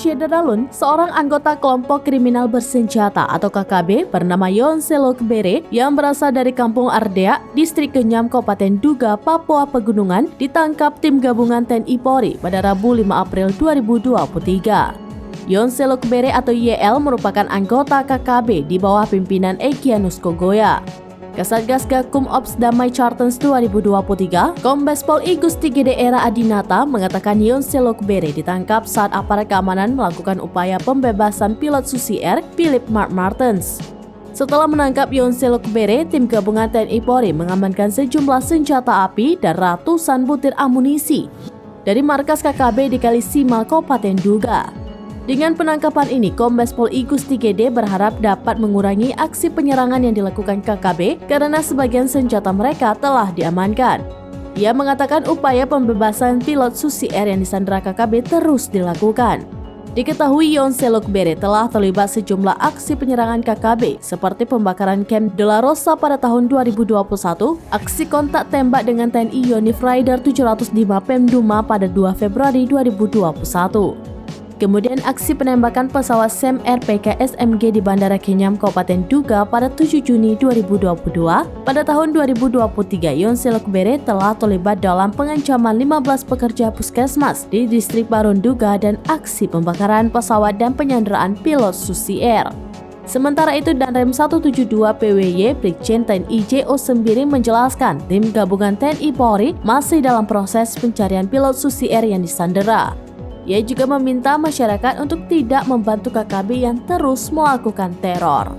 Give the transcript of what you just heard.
Shederalun, seorang anggota kelompok kriminal bersenjata atau KKB bernama Yonselok Bere yang berasal dari Kampung Ardea, Distrik Kenyam, Kabupaten Duga, Papua Pegunungan, ditangkap tim gabungan TNI Polri pada Rabu 5 April 2023. Yonselok Bere atau YL merupakan anggota KKB di bawah pimpinan Egyanus Kogoya. Kasatgas Gakum Ops Damai Chartens 2023, Kombes Pol I Gusti Gede Era Adinata mengatakan Yonselok Bere ditangkap saat aparat keamanan melakukan upaya pembebasan pilot Susi Air, Philip Mark Martens. Setelah menangkap Yonselok Bere, tim gabungan TNI Polri mengamankan sejumlah senjata api dan ratusan butir amunisi dari markas KKB di Kalisima, Kabupaten Duga. Dengan penangkapan ini, Kombes Pol I Gusti Gede berharap dapat mengurangi aksi penyerangan yang dilakukan KKB karena sebagian senjata mereka telah diamankan. Ia mengatakan upaya pembebasan pilot Susi Air yang disandera KKB terus dilakukan. Diketahui Yonselok Bere telah terlibat sejumlah aksi penyerangan KKB seperti pembakaran Camp De La Rosa pada tahun 2021, aksi kontak tembak dengan TNI Yonif Rider 705 Pemduma pada 2 Februari 2021. Kemudian aksi penembakan pesawat SEM RPK SMG di Bandara Kenyam, Kabupaten Duga pada 7 Juni 2022. Pada tahun 2023, Yonselok Bere telah terlibat dalam pengancaman 15 pekerja puskesmas di distrik Baron Duga dan aksi pembakaran pesawat dan penyanderaan pilot Susi Air. Sementara itu, Danrem 172 PWY Brigjen TNI JO Sembiring menjelaskan tim gabungan TNI Polri masih dalam proses pencarian pilot Susi Air yang disandera. Ia juga meminta masyarakat untuk tidak membantu KKB yang terus melakukan teror.